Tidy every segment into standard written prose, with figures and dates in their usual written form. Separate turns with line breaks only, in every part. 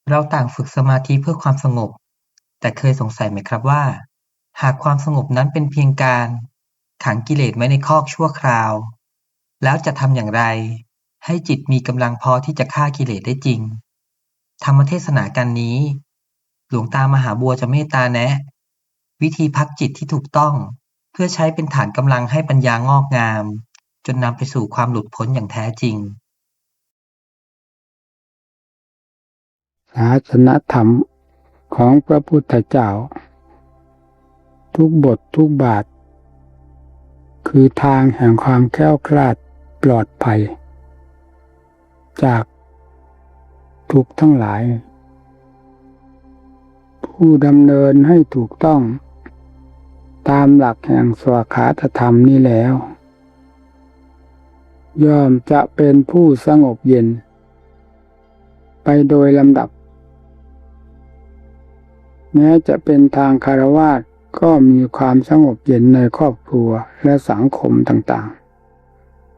เราต่างฝึกสมาธิเพื่อความสงบ แต่เคยสงสัยไหมครับว่า หากความสงบนั้นเป็นเพียงการขังกิเลสไว้ในคอกชั่วคราว แล้วจะทำอย่างไรให้จิตมีกำลังพอที่จะฆ่ากิเลสได้จริง ธรรมเทศนากันนี้ หลวงตามหาบัวจะเมตตาแนะ วิธีพักจิตที่ถูกต้อง เพื่อใช้เป็นฐานกำลังให้ปัญญางอกงาม จนนำไปสู่ความหลุดพ้นอย่างแท้จริง
ศาสนธรรมของพระพุทธเจ้าทุกบททุกบาทคือทางแห่งความแคล้วคลาดปลอดภัยจากทุกข์ทั้งหลายผู้ดำเนินให้ถูกต้องตามหลักแห่งสวากขาตธรรมนี้แล้วย่อมจะเป็นผู้สงบเย็นไปโดยลำดับแม้จะเป็นทางคฤหัสถ์ก็มีความสงบเย็นในครอบครัวและสังคมต่าง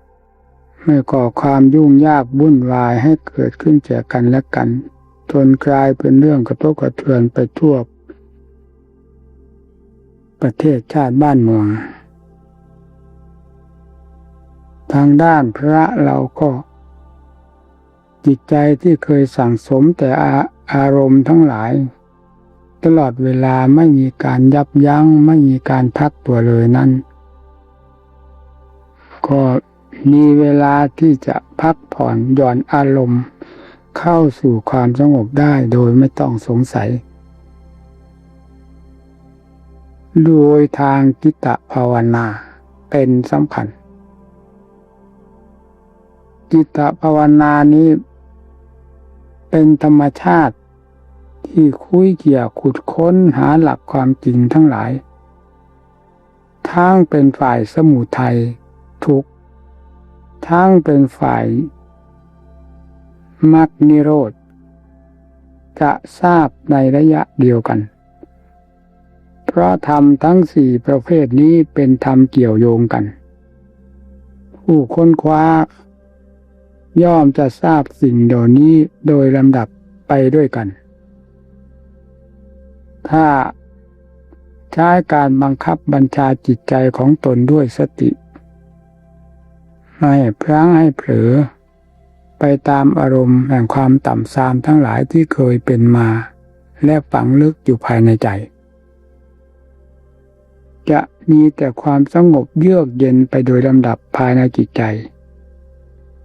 ๆไม่ก่อความยุ่งยากวุ่นวายให้เกิดขึ้นแก่กันและกันจนกลายเป็นเรื่องกระทบกระเทือนไปทั่วประเทศชาติบ้านเมืองทางด้านพระเราก็จิตใจที่เคยสั่งสมแต่อารมณ์ทั้งหลายตลอดเวลาไม่มีการยับยั้งไม่มีการพักตัวเลยนั้นก็มีเวลาที่จะพักผ่อนหย่อนอารมณ์เข้าสู่ความสงบได้โดยไม่ต้องสงสัยโดยทางจิตภาวนาเป็นสำคัญจิตภาวนานี้เป็นธรรมชาติที่คุยเกี่ยวขุดค้นหาหลักความจริงทั้งหลายทั้งเป็นฝ่ายสมุทัยทุกข์ทั้งเป็นฝ่ายมรรคนิโรธจะทราบในระยะเดียวกันเพราะธรรมทั้งสี่ประเภทนี้เป็นธรรมเกี่ยวโยงกันผู้ค้นคว้าย่อมจะทราบสิ่งเหล่านี้โดยลำดับไปด้วยกันถ้าใช้การบังคับบัญชาจิตใจของตนด้วยสติไม่พลั้งให้เผลอไปตามอารมณ์แห่งความต่ำทรามทั้งหลายที่เคยเป็นมาและฝังลึกอยู่ภายในใจจะมีแต่ความสงบเยือกเย็นไปโดยลำดับภายในจิตใจ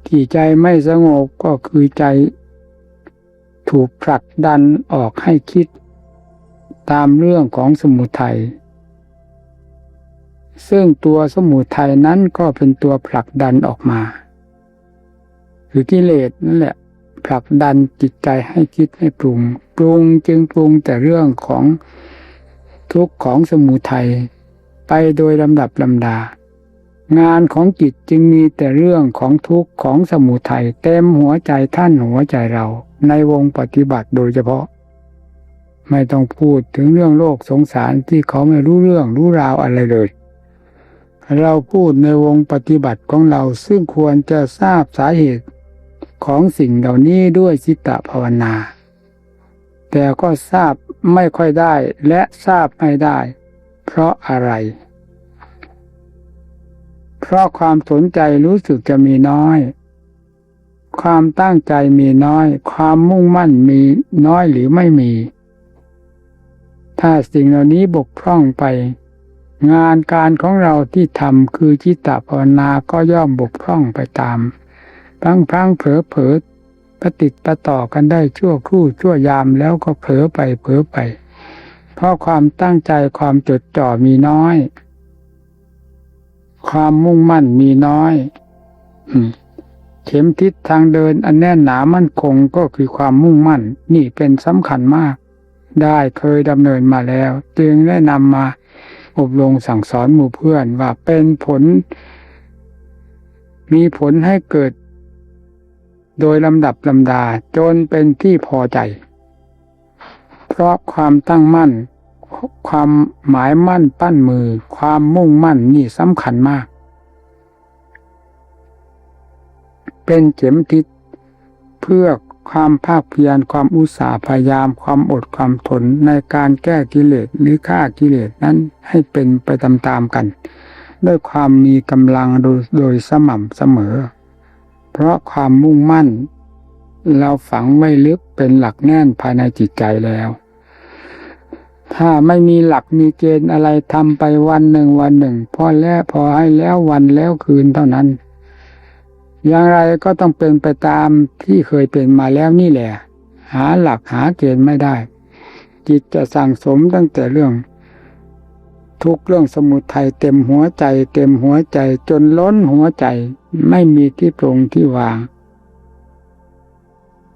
ที่ใจไม่สงบก็คือใจถูกผลักดันออกให้คิดตามเรื่องของสมุทัยซึ่งตัวสมุทัยนั้นก็เป็นตัวผลักดันออกมาคือกิเลสนั่นแหละผลักดันจิตใจให้คิดให้ปรุงจึงปรุงแต่เรื่องของทุกข์ของสมุทัยไปโดยลำดับลำดางานของจิตจึงมีแต่เรื่องของทุกข์ของสมุทัยเต็มหัวใจท่านหัวใจเราในวงปฏิบัติโดยเฉพาะไม่ต้องพูดถึงเรื่องโลกสงสารที่เขาไม่รู้เรื่องรู้ราวอะไรเลยเราพูดในวงปฏิบัติของเราซึ่งควรจะทราบสาเหตุของสิ่งเหล่านี้ด้วยจิตภาวนาแต่ก็ทราบไม่ค่อยได้และทราบไม่ได้เพราะอะไรเพราะความสนใจรู้สึกจะมีน้อยความตั้งใจมีน้อยความมุ่งมั่นมีน้อยหรือไม่มีถ้าสิ่งเหล่านี้บกพร่องไปงานการของเราที่ทำคือจิตภาวนาก็ย่อมบกพร่องไปตามพลั้งเผลอประติดประต่อกันได้ชั่วครู่ชั่วยามแล้วก็เผลอไปเพราะความตั้งใจความจดจ่อมีน้อยความมุ่งมั่นมีน้อยเข็มทิศทางเดินอันแน่นหนามั่นคงก็คือความมุ่งมั่นนี่เป็นสำคัญมากได้เคยดำเนินมาแล้วจึงได้นำมาอบรมสั่งสอนหมู่เพื่อนว่าเป็นผลมีผลให้เกิดโดยลำดับลำดาจนเป็นที่พอใจเพราะความตั้งมั่นความหมายมั่นปั้นมือความมุ่งมั่นนี่สำคัญมากเป็นเข็มทิศเพื่อ ความภาคเพียรความอุตสาห์พยายามความอดความทนในการแก้กิเลสหรือฆ่ากิเลสนั้นให้เป็นไปตามๆกันด้วยความมีกำลังโดยสม่ำเสมอเพราะความมุ่งมั่นเราฝังไว้ลึกเป็นหลักแน่นภายในจิตใจแล้วถ้าไม่มีหลักมีเกณฑ์อะไรทำไปวันหนึ่งพอให้แล้ววันแล้วคืนเท่านั้นอย่างไรก็ต้องเป็นไปตามที่เคยเป็นมาแล้วนี่แหละหาหลักหาเกณฑ์ไม่ได้จิตจะสั่งสมตั้งแต่เรื่องทุกเรื่องสมุทัยเต็มหัวใจจนล้นหัวใจไม่มีที่ตรงที่วาง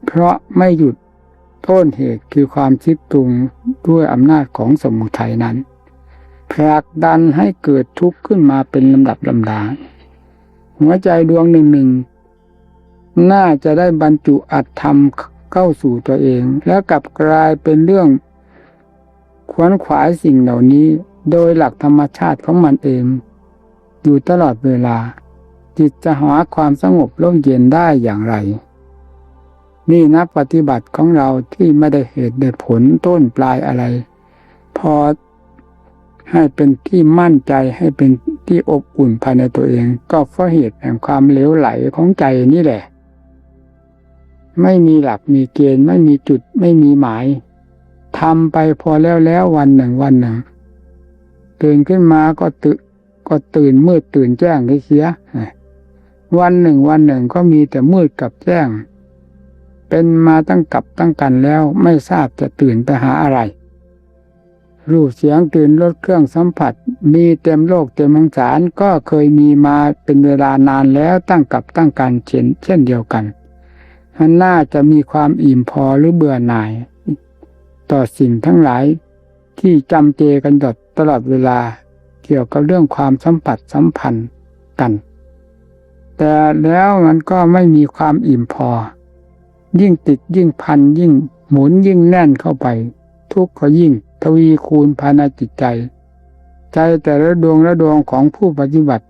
เพราะไม่หยุดต้นเหตุคือความคิดปรุงด้วยอำนาจของสมุทัยนั้นผลักดันให้เกิดทุกข์ขึ้นมาเป็นลำดับลำดาหัวใจดวงหนึ่งน่าจะได้บรรจุอัตธรรมเข้าสู่ตัวเองแล้วกลับกลายเป็นเรื่องขวนขวายสิ่งเหล่านี้โดยหลักธรรมชาติของมันเองอยู่ตลอดเวลาจิตจะหาความสงบร่มเย็นได้อย่างไรนี่นักปฏิบัติของเราที่ไม่ได้เหตุได้ผลต้นปลายอะไรพอให้เป็นที่มั่นใจให้เป็นที่อบอุ่นภายในตัวเองก็เพราะเหตุแห่งความเหลวไหลของใจนี่แหละไม่มีหลักมีเกณฑ์ไม่มีจุดไม่มีหมายทำไปพอแล้ววันหนึ่งตื่นขึ้นมาก็ตื่นมืดตื่นแจ้งได้เสียวันหนึ่งก็มีแต่มืดกับแจ้งเป็นมาตั้งกับตั้งกันแล้วไม่ทราบจะตื่นไปหาอะไรรูปเสียงกลิ่นรสเครื่องสัมผัสมีเต็มโลกเต็มมังสารก็เคยมีมาเป็นเวลานานแล้วตั้งกับตั้งกันเช่นเดียวกันมันน่าจะมีความอิ่มพอหรือเบื่อหน่ายต่อสิ่งทั้งหลายที่จำเจกันตลอดเวลาเกี่ยวกับเรื่องความสัมผัสสัมพันธ์กันแต่แล้วมันก็ไม่มีความอิ่มพอยิ่งติดยิ่งพันยิ่งหมุนยิ่งแน่นเข้าไปทุกข์ก็ยิ่งทวีคูณภายในจิตใจแต่ละดวงของผู้ปฏิบัติ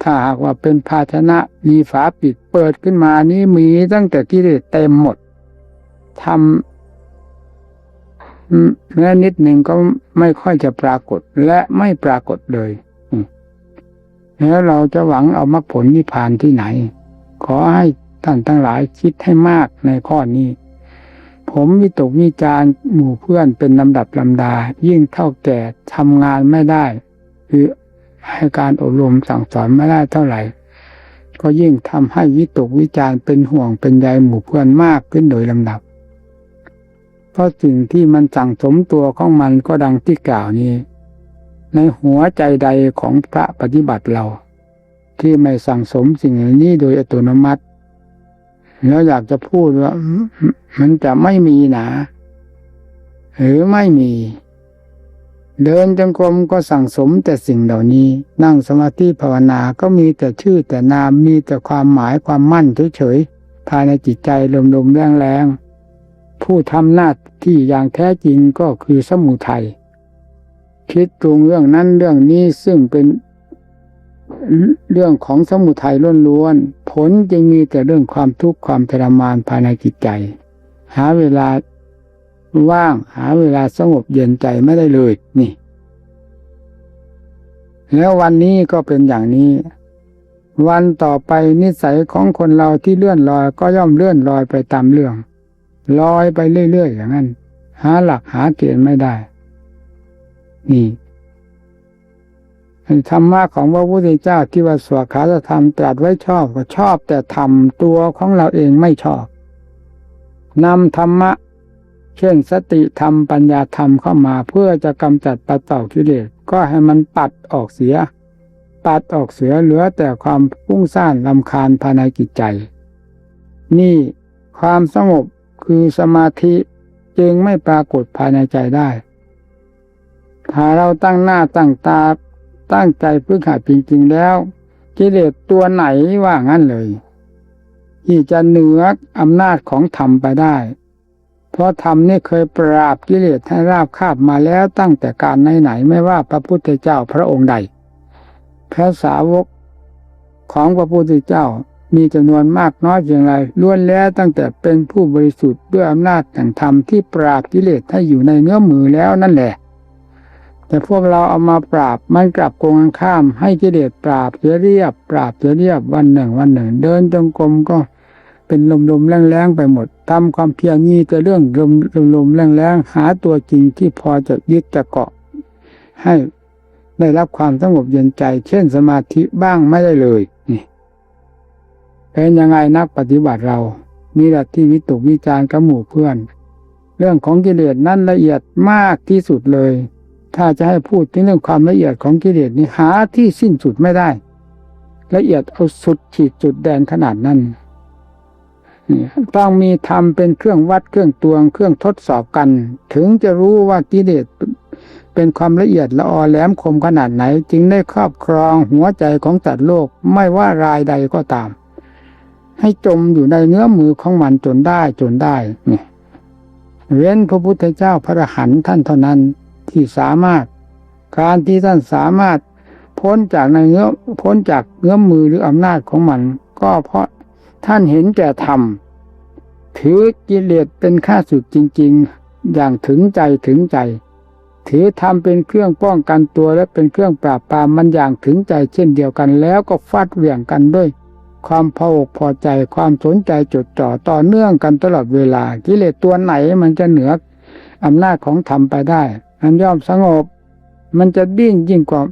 ถ้าหากว่าเป็นภาชนะมีฝาปิดเปิดขึ้นมานี้มีตั้งแต่กิเลสเต็มหมดทำแม้นิดหนึ่งก็ไม่ค่อยจะปรากฏและไม่ปรากฏเลยแล้วเราจะหวังเอามรรคผลนิพพานที่ไหนขอให้ท่านทั้งหลายคิดให้มากในข้อนี้ผมวิตกวิจารณ์หมู่เพื่อนเป็นลำดับลำดายิ่งเท่าแก่ทำงานไม่ได้คือให้การอบรมสั่งสอนไม่ได้เท่าไหร่ก็ยิ่งทำให้วิตกวิจารณ์เป็นห่วงเป็นใยหมู่เพื่อนมากขึ้นโดยลำดับเพราะสิ่งที่มันสั่งสมตัวของมันก็ดังที่กล่าวนี้ในหัวใจใดของพระปฏิบัติเราที่ไม่สั่งสมสิ่งนี้โดยอัตโนมัติแล้วอยากจะพูดว่ามันจะไม่มีนะหรือไม่มีเดินจงกรมก็สั่งสมแต่สิ่งเหล่านี้นั่งสมาธิภาวนาก็มีแต่ชื่อแต่นามมีแต่ความหมายความมั่นเฉยๆภายในจิตใจลมๆแรงๆผู้ทำหน้าที่อย่างแท้จริงก็คือสมุทัยคิดปรุงเรื่องนั้นเรื่องนี้ซึ่งเป็นเรื่องของสมุทัยล้วนๆผลจึงมีแต่เรื่องความทุกข์ความทรมานภายในจิตใจหาเวลาว่างหาเวลาสงบเย็นใจไม่ได้เลยนี่แล้ววันนี้ก็เป็นอย่างนี้วันต่อไปนิสัยของคนเราที่เลื่อนลอยก็ย่อมเลื่อนลอยไปตามเรื่องลอยไปเรื่อยๆอย่างนั้นหาหลักหาเกณฑ์ไม่ได้นี่ธรรมะของพระพุทธเจ้าที่ว่าสวขาตธรรมตรัสไว้ชอบก็ชอบแต่ธรรมตัวของเราเองไม่ชอบนำธรรมะเช่นสติธรรมปัญญาธรรมเข้ามาเพื่อจะกำจัดปัดเป่ากิเลสก็ให้มันปัดออกเสียเหลือแต่ความฟุ้งซ่านรำคาญภายในจิตใจนี่ความสงบคือสมาธิจึงไม่ปรากฏภายในใจได้ถ้าเราตั้งหน้าตั้งตาตั้งใจฝึกหัดจริงๆแล้วกิเลสตัวไหนว่างั้นเลยที่จะเหนืออำนาจของธรรมไปได้เพราะธรรมนี่เคยปราบกิเลสให้ราบคาบมาแล้วตั้งแต่การไหนๆไม่ว่าพระพุทธเจ้าพระองค์ใดพระสาวกของพระพุทธเจ้า มีจำนวนมากน้อยอย่างไรล้วนแล้วตั้งแต่เป็นผู้บริสุทธิ์ด้วยอำนาจแห่งธรรมที่ปราบกิเลสให้อยู่ในเงื้อมมือแล้วนั่นแหละแต่พวกเราเอามาปราบมันกลับโกงกันข้ามให้กิเลสปราบเสียเรียบปราบเสียเรียบวันหนึ่งเดินจงกรมก็เป็นลมแรงไปหมดทำความเพียรนี้แต่เรื่องลมแรงหาตัวจริงที่พอจะยึดจะเกาะให้ได้รับความสงบเย็นใจเช่นสมาธิบ้างไม่ได้เลยนี่เป็นยังไงนักปฏิบัติเรามีแต่ที่วิตกวิจารณ์กับหมู่เพื่อนเรื่องของกิเลสนั้นละเอียดมากที่สุดเลยถ้าจะให้พูดถึงเรื่องความละเอียดของกิเลสนี้หาที่สิ้นสุดไม่ได้ละเอียดเอาสุดขีดจุดแดนขนาดนั้นต้องมีธรรมเป็นเครื่องวัดเครื่องตวงเครื่องทดสอบกันถึงจะรู้ว่ากิเลสเป็นความละเอียดละออแหลมคมขนาดไหนจึงได้ครอบครองหัวใจของสัตว์โลกไม่ว่ารายใดก็ตามให้จมอยู่ในเนื้อมือของมันจนได้นี่เว้นพระพุทธเจ้าพระอรหันต์ท่านเท่านั้นที่สามารถการที่ท่านสามารถพ้นจากเงื้อมือหรืออำนาจของมันก็เพราะท่านเห็นแก่ธรรมถือกิเลสเป็นข้าศึกจริงๆอย่างถึงใจถือธรรมเป็นเครื่องป้องกันตัวและเป็นเครื่องปราบปรามมันอย่างถึงใจเช่นเดียวกันแล้วก็ฟาดเหวี่ยงกันด้วยความพออกพอใจความสนใจจดจ่อต่อเนื่องกันตลอดเวลากิเลสตัวไหนมันจะเหนืออำนาจของธรรมไปได้มันย่อมสงบมันจะดิ้นยิ่งกว่า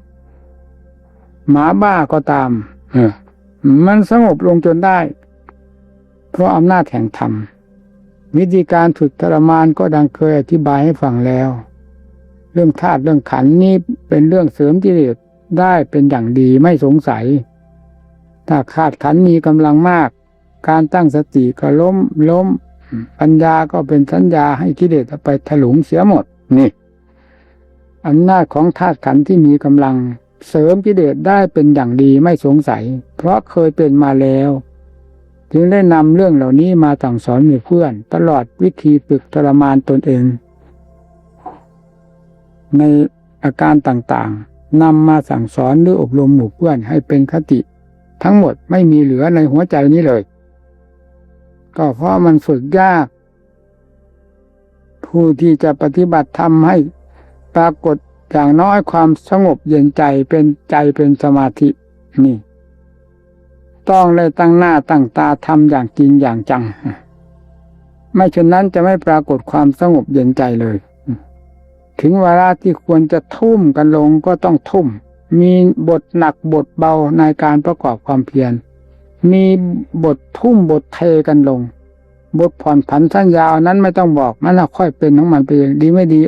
หมาบ้าก็ตามมันสงบลงจนได้เพราะอำนาจแห่งธรรมวิธีการฝึกทรมานก็ดังเคยอธิบายให้ฟังแล้วเรื่องธาตุเรื่องขันธ์นี้เป็นเรื่องเสริมกิเลสได้เป็นอย่างดีไม่สงสัยถ้าธาตุขันธ์มีกำลังมากการตั้งสติก็ล้มปัญญาก็เป็นสัญญาให้กิเลสไปถลุงเสียหมดนี่อำนาจของธาตุขันธ์ที่มีกำลังเสริมกิเลสได้เป็นอย่างดีไม่สงสัยเพราะเคยเป็นมาแล้วจึงได้นำเรื่องเหล่านี้มาสั่งสอนหมู่เพื่อนตลอดวิธีฝึกทรมานตนเองในอาการต่างๆนำมาสั่งสอนหรืออบรมหมู่เพื่อนให้เป็นคติทั้งหมดไม่มีเหลือในหัวใจนี้เลยก็เพราะมันฝึกยากผู้ที่จะปฏิบัติธรรมให้ปรากฏอย่างน้อยความสงบเย็นใจเป็นสมาธินี่ต้องเลยตั้งหน้าตั้งตาทำอย่างจริงอย่างจังไม่เช่นนั้นจะไม่ปรากฏความสงบเย็นใจเลยถึงเวลาที่ควรจะทุ่มกันลงก็ต้องทุ่มมีบทหนักบทเบาในการประกอบความเพียรมีบททุ่มบทเทกันลงบทผ่อนผันสั้นยาวนั้นไม่ต้องบอกมันค่อยเป็นของมันไปเองดีไม่ดี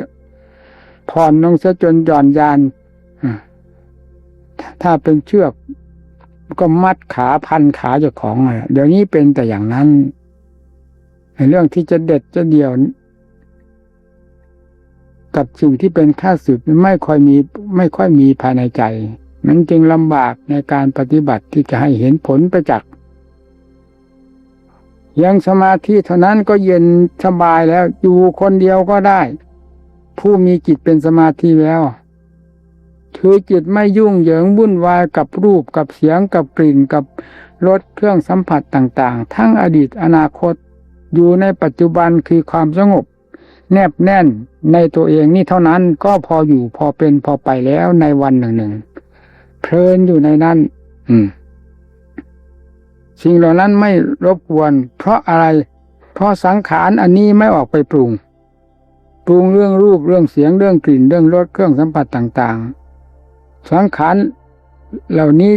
ผ่อนลงเสียจนหย่อนยานถ้าเป็นเชือกก็มัดขาพันขาเจ้าของเดี๋ยวนี้เป็นแต่อย่างนั้นเรื่องที่จะเด็ดจะเดี่ยวกับสิ่งที่เป็นข้าศึกไม่ค่อยมีภายในใจนั้นจึงลำบากในการปฏิบัติที่จะให้เห็นผลประจักษ์ยังสมาธิเท่านั้นก็เย็นสบายแล้วอยู่คนเดียวก็ได้ผู้มีจิตเป็นสมาธิแล้วคือจิตไม่ยุ่งเหยิงวุ่นวายกับรูปกับเสียงกับกลิ่นกับรสเครื่องสัมผัสต่างๆทั้งอดีตอนาคตอยู่ในปัจจุบันคือความสงบแนบแน่นในตัวเองนี่เท่านั้นก็พออยู่พอเป็นพอไปแล้วในวันหนึ่งเพลินอยู่ในนั้นสิ่งเหล่านั้นไม่รบกวนเพราะอะไรเพราะสังขารอันนี้ไม่ออกไปปรุงเรื่องรูปเรื่องเสียงเรื่องกลิ่นเรื่องรสเครื่องสัมผัสต่างๆสังขารเหล่านี้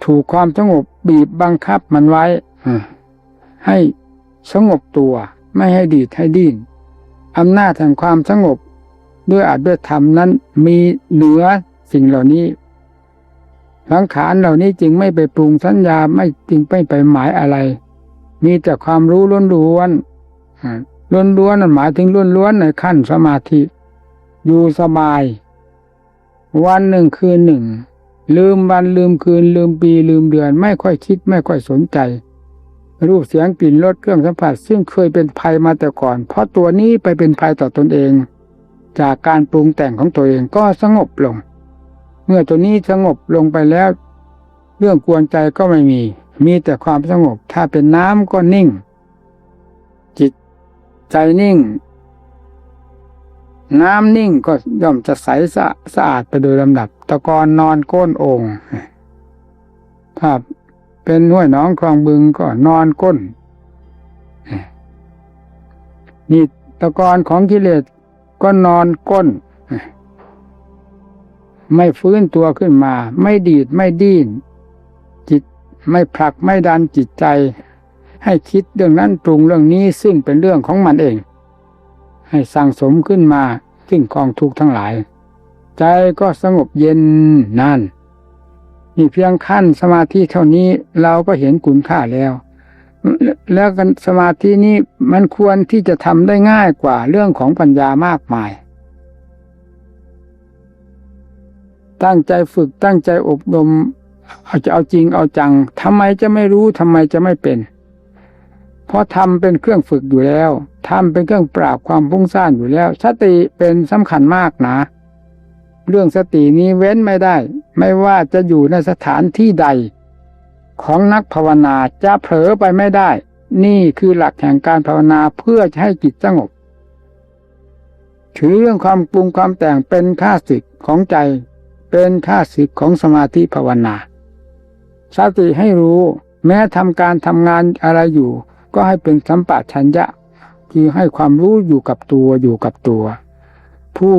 ถูกความสงบบีบบังคับมันไว้ให้สงบตัวไม่ให้ดีดให้ดิ้นอำนาจแห่งความสงบด้วยอาจด้วยธรรมนั้นมีเหนือสิ่งเหล่านี้สังขารเหล่านี้จึงไม่ไปปรุงสัญญาไม่จึงไม่ไปหมายอะไรมีแต่ความรู้ล้วนนั่นหมายถึงล้วนในขั้นสมาธิอยู่สบายวันหนึ่งคืนหนึ่งลืมวันลืมคืนลืมปีลืมเดือนไม่ค่อยคิดไม่ค่อยสนใจรูปเสียงกลิ่นรสเครื่องสัมผัสซึ่งเคยเป็นภัยมาแต่ก่อนเพราะตัวนี้ไปเป็นภัยต่อตนเองจากการปรุงแต่งของตัวเองก็สงบลงเมื่อตัวนี้สงบลงไปแล้วเรื่องกวนใจก็ไม่มี มีแต่ความสงบถ้าเป็นน้ำก็นิ่งจิตใจนิ่งน้ำนิ่งก็ย่อมจะใสสะอาดไปโดยลำดับตะกอนนอนก้นโอ่งถ้าเป็นห้วยหนองคลองบึงก็นอนก้นนี่ตะกอนของกิเลสก็นอนก้นไม่ฟื้นตัวขึ้นมาไม่ดีดไม่ดิ้นจิตไม่ผลักไม่ดันจิตใจให้คิดเรื่องนั้นปรุงเรื่องนี้ซึ่งเป็นเรื่องของมันเองให้สั่งสมขึ้นมาซึ่งกองทุกข์ทั้งหลายใจก็สงบเย็นนั่นนี่เพียงขั้นสมาธิเท่านี้เราก็เห็นคุณค่าแล้วกันสมาธินี้มันควรที่จะทำได้ง่ายกว่าเรื่องของปัญญามากมายตั้งใจฝึกตั้งใจอบรมเอาจริงเอาจังทำไมจะไม่รู้ทำไมจะไม่เป็นเพราะทำเป็นเครื่องฝึกอยู่แล้วทำเป็นเครื่องปราบความฟุ้งซ่านอยู่แล้วสติเป็นสำคัญมากนะเรื่องสตินี้เว้นไม่ได้ไม่ว่าจะอยู่ในสถานที่ใดของนักภาวนาจะเผลอไปไม่ได้นี่คือหลักแห่งการภาวนาเพื่อจะให้จิตสงบถือเรื่องความปรุงความแต่งเป็นข้าศึกของใจเป็นข้าศึกของสมาธิภาวนาสติให้รู้แม้ทำการทำงานอะไรอยู่ก็ให้เป็นสัมปชัญญะคือให้ความรู้อยู่กับตัวผู้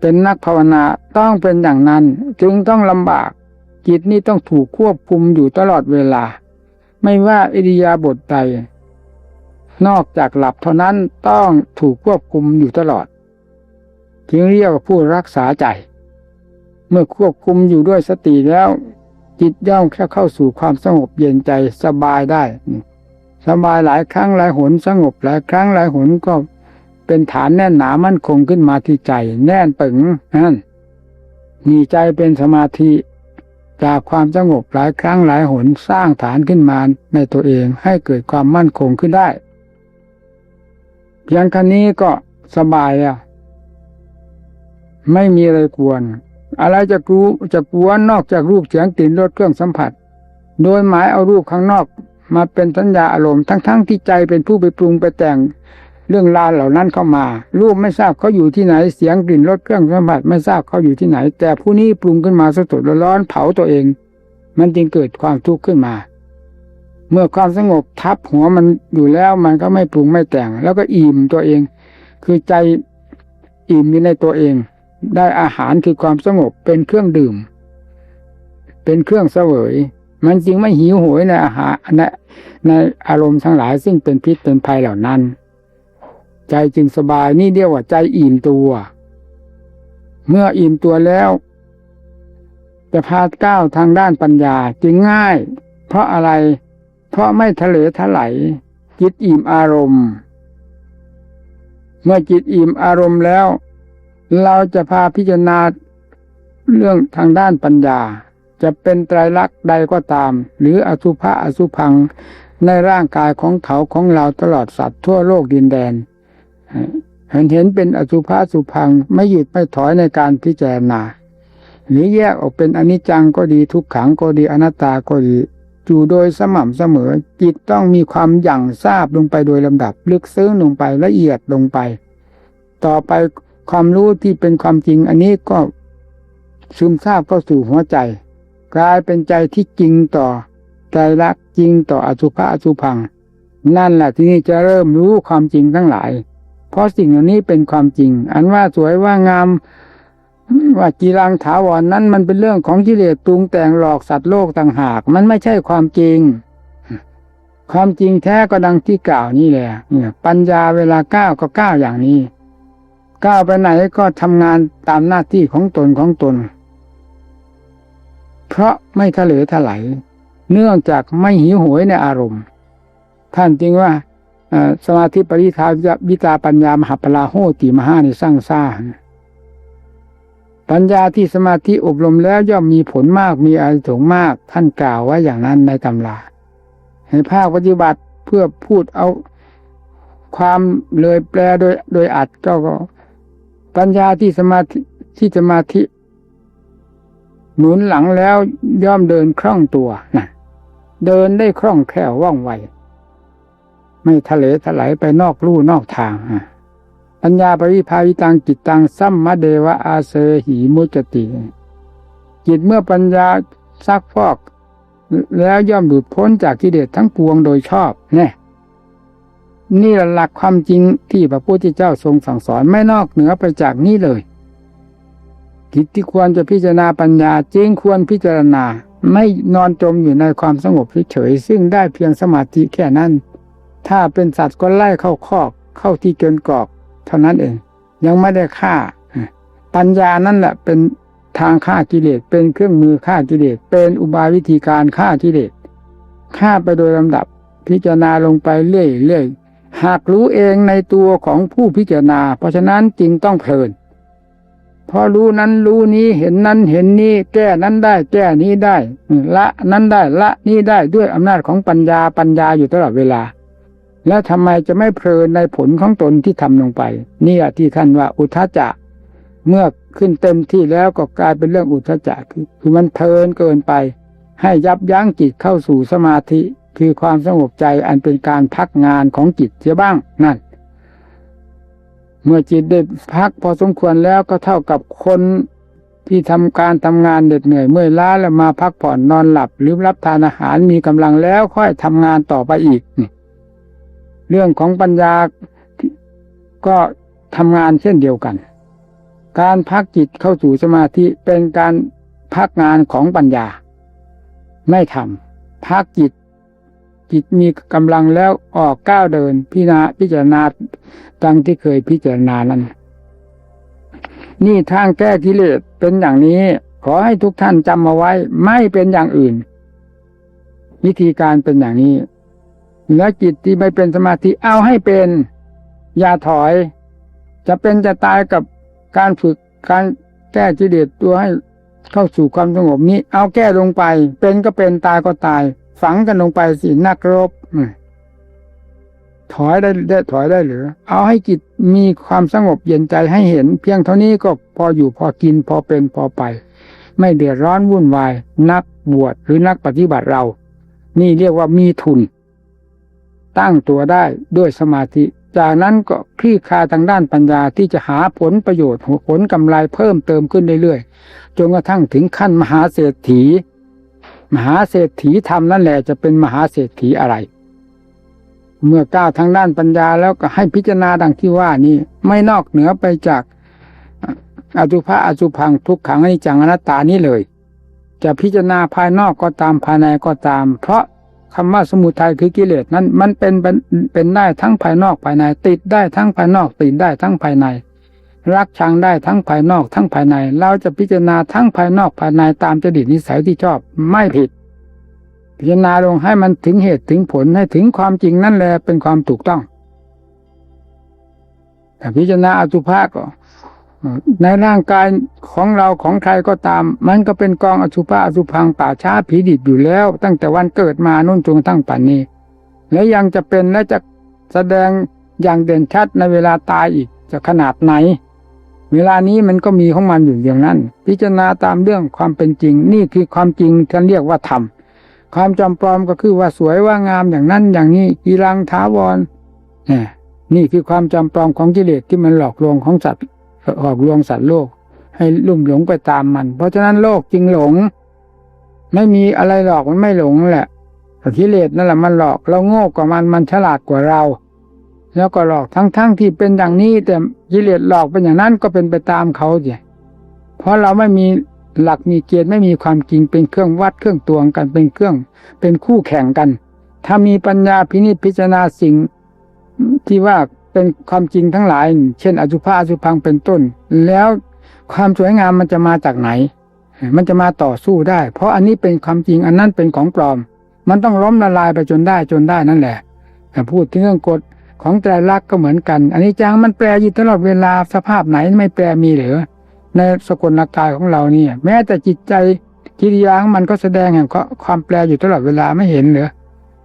เป็นนักภาวนาต้องเป็นอย่างนั้นจึงต้องลำบากจิตนี่ต้องถูกควบคุมอยู่ตลอดเวลาไม่ว่าอิริยาบถใดนอกจากหลับเท่านั้นต้องถูกควบคุมอยู่ตลอดจึงเรียกว่าผู้รักษาใจเมื่อควบคุมอยู่ด้วยสติแล้วจิตย่อมแค่เข้าสู่ความสงบเย็นใจสบายได้สบายหลายครั้งหลายหนสงบหลายครั้งหลายหนก็เป็นฐานแน่นหนามั่นคงขึ้นมาที่ใจแน่นปึงนั่นมีใจเป็นสมาธิจากความสงบหลายครั้งหลายหนสร้างฐานขึ้นมาในตัวเองให้เกิดความมั่นคงขึ้นได้เพียงแค่นี้ก็สบายแล้วไม่มีอะไรกวนอะไรจะกวนนอกจากรูปเสียงกลิ่นรสเครื่องสัมผัสโดยหมายเอารูปข้างนอกมาเป็นสัญญาอารมณ์ทั้งที่ใจเป็นผู้ไปปรุงไปแต่งเรื่องราวเหล่านั้นเข้ามารูปไม่ทราบเขาอยู่ที่ไหนเสียงกลิ่นรสเครื่องสัมผัสไม่ทราบเขาอยู่ที่ไหนแต่ผู้นี้ปรุงขึ้นมาสดๆร้อนๆเผาตัวเองมันจึงเกิดความทุกข์ขึ้นมาเมื่อความสงบทับหัวมันอยู่แล้วมันก็ไม่ปรุงไม่แต่งแล้วก็อิ่มตัวเองคือใจอิ่มอยู่ในตัวเองได้อาหารคือความสงบเป็นเครื่องดื่มเป็นเครื่องเสวยมันจึงไม่หิวโหยในอาหารในอารมณ์ทั้งหลายซึ่งเป็นพิษเป็นภัยเหล่านั้นใจจึงสบายนี่เรียกว่าใจอิ่มตัวเมื่ออิ่มตัวแล้วจะพาก้าวทางด้านปัญญาจึงง่ายเพราะอะไรเพราะไม่ทะเลทลายจิตอิ่มอารมณ์เมื่อจิตอิ่มอารมณ์แล้วเราจะพาพิจารณาเรื่องทางด้านปัญญาจะเป็นไตรลักษณ์ใดก็ตามหรืออสุภะอสุภังในร่างกายของเขาของเราตลอดสัตว์ทั่วโลกดินแดนเห็นเป็นอสุภะอสุภังไม่หยุดไม่ถอยในการพิจารณาหรือแยกออกเป็นอนิจจังก็ดีทุกขังก็ดีอนัตตาก็ดีอยู่โดยสม่ำเสมอจิตต้องมีความหยั่งทราบลงไปโดยลำดับลึกซึ้งลงไปละเอียดลงไปต่อไปความรู้ที่เป็นความจริงอันนี้ก็ซึมซาบเข้าสู่หัวใจกลายเป็นใจที่จริงต่อใจรักจริงต่ออสุภะอสุภังนั่นแหละที่นี่จะเริ่มรู้ความจริงทั้งหลายเพราะสิ่งเหล่านี้เป็นความจริงอันว่าสวยว่างามว่ากีรังถาวรนั้นมันเป็นเรื่องของกิเลสปรุงแต่งหลอกสัตว์โลกต่างหากมันไม่ใช่ความจริงความจริงแท้ก็ดังที่กล่าวนี่แหละปัญญาเวลาก้าวก็ก้าวอย่างนี้ก้าวไปไหนก็ทำงานตามหน้าที่ของตนเพราะไม่ทะเลทลายเนื่องจากไม่หิวโหยในอารมณ์ท่านจึงว่าสมาธิปริทาวิตาปัญญามหาปลาโหติมหาในสร้างซ่าปัญญาที่สมาธิอบรมแล้วย่อมมีผลมากมีอานิสงส์มากท่านกล่าวไว้อย่างนั้นในตำราให้ภาคปฏิบัติเพื่อพูดเอาความเลยแปลโดยอัดก็ปัญญาที่สมาธิ หนุนหลังแล้วย่อมเดินคล่องตัวนะเดินได้คล่องแคล่วว่องไวไม่ทะเลถลายไปนอกลู่นอกทางปัญญาปริภาวิตังจิตตังสัมมะเดวะอาเสหิมุจติจิตเมื่อปัญญาซักฟอกแล้วย่อมหลุดพ้นจากกิเลสทั้งปวงโดยชอบนี่แหละหลักความจริงที่พระพุทธเจ้าทรงสั่งสอนไม่นอกเหนือไปจากนี้เลยกิจที่ควรจะพิจารณาปัญญาจริงควรพิจารณาไม่นอนจมอยู่ในความสงบเฉยๆซึ่งได้เพียงสมาธิแค่นั้นถ้าเป็นสัตว์ก็ไล่เข้าคอกเข้าที่เกินกรอบเท่านั้นเองยังไม่ได้ฆ่าปัญญานั่นแหละเป็นทางฆ่ากิเลสเป็นเครื่องมือฆ่ากิเลสเป็นอุบายวิธีการฆ่ากิเลสฆ่าไปโดยลำดับพิจารณาลงไปเรื่อยๆหากรู้เองในตัวของผู้พิจารณาเพราะฉะนั้นจึงต้องเพลินพอรู้นั้นรู้นี้เห็นนั้นเห็นนี้แก้นั้นได้แก้นี้ได้ละนั้นได้ละนี้ได้ด้วยอำนาจของปัญญาอยู่ตลอดเวลาแล้วทำไมจะไม่เพลินในผลของตนที่ทำลงไปนี่ที่ท่านว่าอุทธัจจะเมื่อขึ้นเต็มที่แล้วก็กลายเป็นเรื่องอุทธัจจะคือมันเพลินเกินไปให้ยับยั้งจิตเข้าสู่สมาธิคือความสงบใจอันเป็นการพักงานของจิตเสียบ้างนั่นเมื่อจิตได้พักพอสมควรแล้วก็เท่ากับคนที่ทำงานเหน็ดเหนื่อยเมื่อยล้าแล้วมาพักผ่อนนอนหลับหรือรับทานอาหารมีกำลังแล้วค่อยทำงานต่อไปอีกเรื่องของปัญญาก็ทำงานเช่นเดียวกันการพักจิตเข้าสู่สมาธิเป็นการพักงานของปัญญาไม่ทำพักจิตมีกำลังแล้วออกก้าวเดินพิจารณาดังที่เคยพิจารณานั้นนี่ทางแก้กิเลสเป็นอย่างนี้ขอให้ทุกท่านจำเอาไว้ไม่เป็นอย่างอื่นวิธีการเป็นอย่างนี้แล้วจิตที่ไม่เป็นสมาธิเอาให้เป็นอย่าถอยจะเป็นจะตายกับการฝึกการแก้กิเลสตัวให้เข้าสู่ความสงบนี้เอาแก้ลงไปเป็นก็เป็นตายก็ตายฝังกันลงไปสินักรบถอยได้ถอยได้หรือเอาให้จิตมีความสงบเย็นใจให้เห็นเพียงเท่านี้ก็พออยู่พอกินพอเป็นพอไปไม่เดือดร้อนวุ่นวายนักบวชหรือนักปฏิบัติเรานี่เรียกว่ามีทุนตั้งตัวได้ด้วยสมาธิจากนั้นก็คลี่คลายทางด้านปัญญาที่จะหาผลประโยชน์ผลกำไรเพิ่มเติมขึ้นเรื่อยๆจนกระทั่งถึงขั้นมหาเศรษฐีธรรมนั่นแหละจะเป็นมหาเศรษฐีอะไรเมื่อก้าวทางด้านปัญญาแล้วก็ให้พิจารณาดังที่ว่านี้ไม่นอกเหนือไปจากอสุภะอสุพังทุกขังอนิจจังอนัตตานี้เลยจะพิจารณาภายนอกก็ตามภายในก็ตามเพราะคำว่าสมุทัยคือกิเลสนั้นมันเป็นได้ทั้งภายนอกภายในติดได้ทั้งภายนอกติดได้ทั้งภายในรักชังได้ทั้งภายนอกทั้งภายในเราจะพิจารณาทั้งภายนอกภายในตามจริตนิสัยที่ชอบไม่ผิดพิจารณาลงให้มันถึงเหตุถึงผลให้ถึงความจริงนั่นแหละเป็นความถูกต้องแต่พิจารณาอสุภะก็ในร่างกายของเราของใครก็ตามมันก็เป็นกองอสุภะอสุพังป่าช้าผีดิบอยู่แล้วตั้งแต่วันเกิดมานู่นจนตั้งป่านนี้แล้วยังจะเป็นและจะแสดงอย่างเด่นชัดในเวลาตายอีกจะขนาดไหนเวลานี้มันก็มีของมันอยู่อย่างนั้นพิจารณาตามเรื่องความเป็นจริงนี่คือความจริงที่เรียกว่าธรรมความจำปลอมก็คือว่าสวยว่างามอย่างนั้นอย่างนี้กีรังถาวรนี่คือความจำปลอมของกิเลสที่มันหลอกลวงของสัตว์หลอกลวงสัตว์โลกให้ลุ่มหลงไปตามมันเพราะฉะนั้นโลกจึงหลงไม่มีอะไรหลอกมันไม่หลงแหละกิเลสนั่นแหละมันหลอกเราโง่กว่ามันฉลาดกว่าเราแล้วก็หลอกทั้งที่เป็นอย่างนี้แต่กิเลสหลอกเป็นอย่างนั้นก็เป็นไปตามเขาสิเพราะเราไม่มีหลักมีเกณฑ์ไม่มีความจริงเป็นเครื่องวัดเครื่องตวงกันเป็นคู่แข่งกันถ้ามีปัญญาพิจารณาสิ่งที่ว่าเป็นความจริงทั้งหลายเช่นอสุภะอสุพังเป็นต้นแล้วความสวยงามมันจะมาจากไหนมันจะมาต่อสู้ได้เพราะอันนี้เป็นความจริงอันนั้นเป็นของปลอมมันต้องล้มละลายไปจนได้นั่นแหละแต่พูดถึงเรื่องกฎของไตรลักษณ์ก็เหมือนกันอันนี้จังมันแปรอยู่ตลอดเวลาสภาพไหนไม่แปรมีหรือในสกลกายของเรานี่แม้แต่จิตใจกิริยาของมันก็แสดงแห่งความแปรอยู่ตลอดเวลาไม่เห็นเหรอ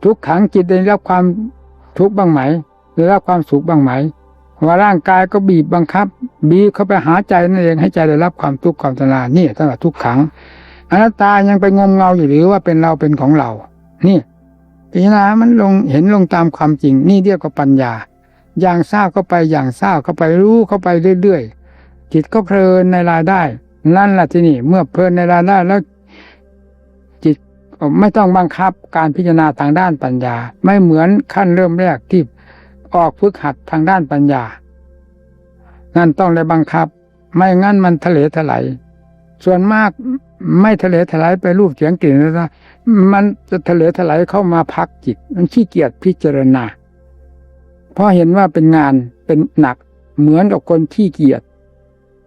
ทุกขังจิตได้รับความทุกข์บ้างไหมได้รับความสุขบ้างไหมว่าร่างกายก็บีบบังคับบีบเข้าไปหาใจนั่นเองให้ใจได้รับความทุกข์ความทรมานนี่ตั้งแต่ทุกขัง อนัตตายังไปงมเงาอยู่หรือว่าเป็นเราเป็นของเรานี่พิจารณามันลงเห็นลงตามความจริงนี่เรียกว่าปัญญาอย่างทราบเข้าไปอย่างทราบเข้าไปรู้เข้าไปเรื่อยๆจิตก็เพลินในรายได้นั่นแหละที่นี่เมื่อเพลินในรายได้แล้วจิตไม่ต้องบังคับการพิจารณาทางด้านปัญญาไม่เหมือนขั้นเริ่มแรกที่ออกฝึกหัดทางด้านปัญญานั่นต้องเลยบังคับไม่งั้นมันทะเลถลายส่วนมากไม่ทะเลถลายไปรูปเสียงกลิ่นรสมันจะทะเลถลายเข้ามาพักจิตมันขี้เกียจพิจารณาเพราะเห็นว่าเป็นงานเป็นหนักเหมือนกับคนขี้เกียจ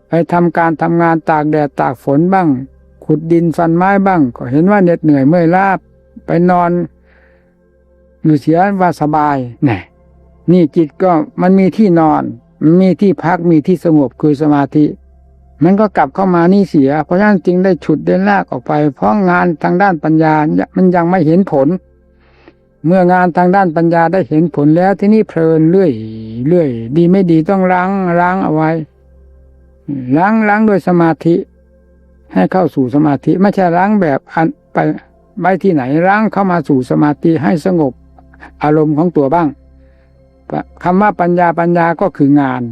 ไปทำงานตากแดดตากฝนบ้างขุดดินฟันไม้บ้างก็เห็นว่าเหน็ดเหนื่อยเมื่อยล้าไปนอนอยู่เสียว่าสบายนี่จิตก็มันมีที่นอนมีที่พักมีที่สงบคือสมาธิมันก็กลับเข้ามานี่เสียเพราะฉะนั้นจึงได้ฉุดได้ลากออกไปเพราะงานทางด้านปัญญามันยังไม่เห็นผลเมื่องานทางด้านปัญญาได้เห็นผลแล้วที่นี่เพลินเรื่อยดีไม่ดีต้องล้างเอาไว้ล้างโดยสมาธิให้เข้าสู่สมาธิไม่ใช่ล้างแบบไปไว้ที่ไหนล้างเข้ามาสู่สมาธิให้สงบอารมณ์ของตัวบ้างคำว่าปัญญาก็คืองาน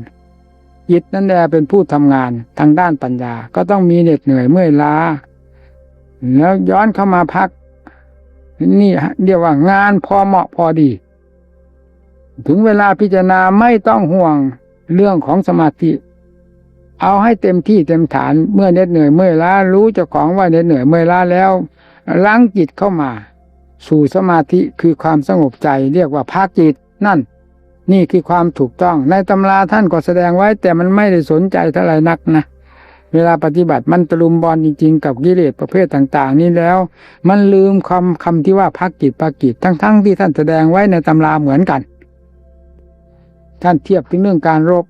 จิตนั่นแหละเป็นผู้ทำงานทางด้านปัญญาก็ต้องมีเหน็ดเหนื่อยเมื่อยล้าแล้วย้อนเข้ามาพักนี่เรียกว่างานพอเหมาะพอดีถึงเวลาพิจารณาไม่ต้องห่วงเรื่องของสมาธิเอาให้เต็มที่เต็มฐานเมื่อเหน็ดเหนื่อยเมื่อยล้ารู้เจ้าของว่าเหน็ดเหนื่อยเมื่อยล้าแล้วล้างจิตเข้ามาสู่สมาธิคือความสงบใจเรียกว่าพักจิตนี่คือความถูกต้องในตำราท่านก็แสดงไว้แต่มันไม่ได้สนใจเท่าไหร่นักนะเวลาปฏิบัติมันตะลุมบอลจริงๆกับกิเลสประเภทต่างๆนี้แล้วมันลืมคำที่ว่าพักจิตทั้งที่ท่านแสดงไว้ในตำราเหมือนกันท่านเทียบถึงเรื่องการรบ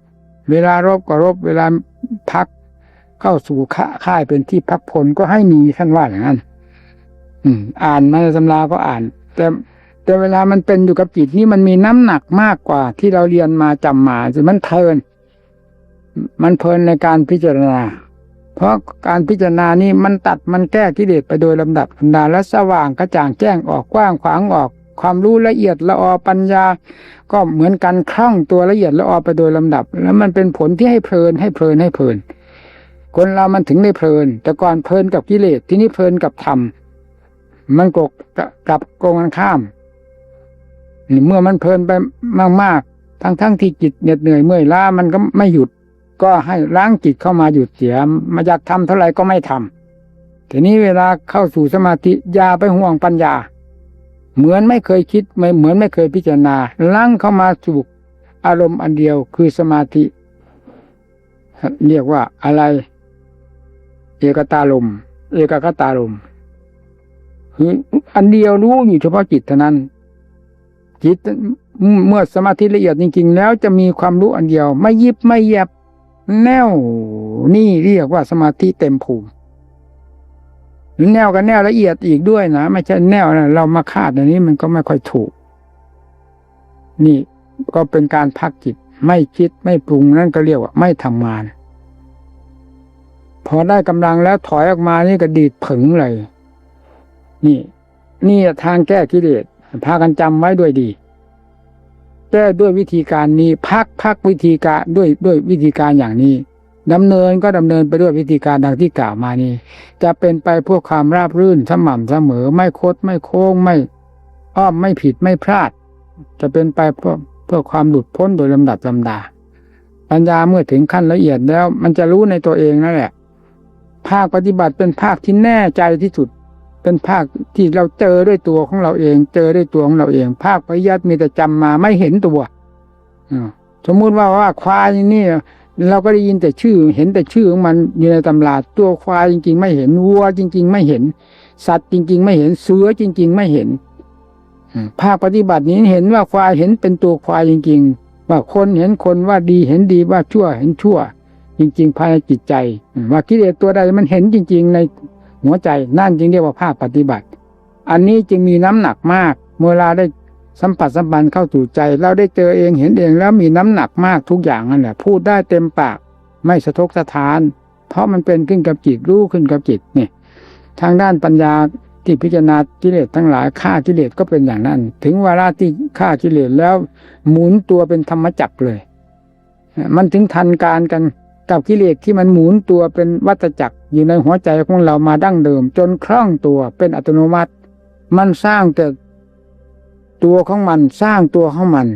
เวลารบก็รบเวลาพักเข้าสู่ค่ายเป็นที่พักผลก็ให้มีท่านว่าอย่างนั้นอ่านมาในตำราก็อ่านแต่เวลามันเป็นอยู่กับจิตนี่มันมีน้ำหนักมากกว่าที่เราเรียนมาจำมามันเพลินในการพิจารณาเพราะการพิจารณานี่มันตัดมันแก้กิเลสไปโดยลำดับและสว่างกระจ่างแจ้งออกกว้างขวางออกความรู้ละเอียดละออปัญญาก็เหมือนกันคล่องตัวละเอียดละออไปโดยลำดับแล้วมันเป็นผลที่ให้เพลินคนเรามันถึงได้เพลินแต่ก่อนเพลินกับกิเลสที่นี่เพลินกับธรรมมันกลับตรงกันข้ามเมื่อมันเพลินไปมากๆทั้งที่จิตเหน็ดเหนื่อยเมื่อยล้ามันก็ไม่หยุดก็ให้ล้างจิตเข้ามาหยุดเสียมาอยากทำเท่าไหร่ก็ไม่ทำทีนี้เวลาเข้าสู่สมาธิอย่าไปห่วงปัญญาเหมือนไม่เคยคิดเหมือนไม่เคยพิจารณาล้างเข้ามาสู่อารมณ์อันเดียวคือสมาธิเรียกว่าอะไรเอกคตารมคืออันเดียวรู้อยู่เฉพาะจิตเท่านั้นจิตเมื่อสมาธิละเอียดจริงๆแล้วจะมีความรู้อันเดียวไม่ยิบไม่แยบแน่วนี่เรียกว่าสมาธิเต็มภูมิแนวกับแนวละเอียดอีกด้วยนะไม่ใช่แนวนะเรามาคาดอันนี้มันก็ไม่ค่อยถูกนี่ก็เป็นการพักจิตไม่คิดไม่ปรุงนั่นก็เรียกว่าไม่ทำงานพอได้กำลังแล้วถอยออกมานี่ก็ดีดผึ่งเลยนี่ทางแก้กิเลสพากันจำไว้ด้วยดีแก้ด้วยวิธีการนี้พักวิธีการด้วยวิธีการอย่างนี้ดำเนินไปด้วยวิธีการดังที่กล่าวมานี้จะเป็นไปเพื่อความราบรื่นสม่ำเสมอไม่คดไม่โค้งไม่อ้อมไม่ผิดไม่พลาดจะเป็นไปเพื่อความหลุดพ้นโดยลำดับลำดาปัญญาเมื่อถึงขั้นละเอียดแล้วมันจะรู้ในตัวเองนั่นแหละภาคปฏิบัติเป็นภาคที่แน่ใจที่สุดเป็นภาคที่เราเจอด้วยตัวของเราเองภาคปริยัติมีแต่จำมาไม่เห็นตัวสมมุติว่าควายนี่เราก็ได้ยินแต่ชื่อเห็นแต่ชื่อของมันอยู่ในตำราตัวควายจริงๆไม่เห็นวัวจริงๆไม่เห็นสัตว์จริงๆไม่เห็นเสือจริงๆไม่เห็นภาคปฏิบัตินี้เห็นว่าควายเห็นเป็นตัวควายจริงๆว่าคนเห็นคนว่าดีเห็นดีว่าชั่วเห็นชั่วจริงๆภายในจิตใจว่ากิเลสตัวใดมันเห็นจริงๆในหัวใจนั่นจึงเรียกว่าภาคปฏิบัติอันนี้จึงมีน้ำหนักมากเมื่อเราได้สัมผัสสัมพันธ์เข้าสู่ใจเราได้เจอเองเห็นเองแล้วมีน้ำหนักมากทุกอย่างนั่นแหละพูดได้เต็มปากไม่สะทกสะท้านเพราะมันเป็นขึ้นกับจิตรู้ขึ้นกับจิตนี่ ทางด้านปัญญาที่พิจารณากิเลสทั้งหลายฆ่ากิเลสก็เป็นอย่างนั้น ถึงเวลาที่ฆ่ากิเลสแล้วหมุนตัวเป็นธรรมจักรเลยมันถึงทันการกันกับกิเลสที่มันหมุนตัวเป็นวัฏจักรอยู่ในหัวใจของเรามาดั้งเดิมจนคล่องตัวเป็นอัตโนมัติมันสร้างแต่ตัวของมันสร้างตัวของมัน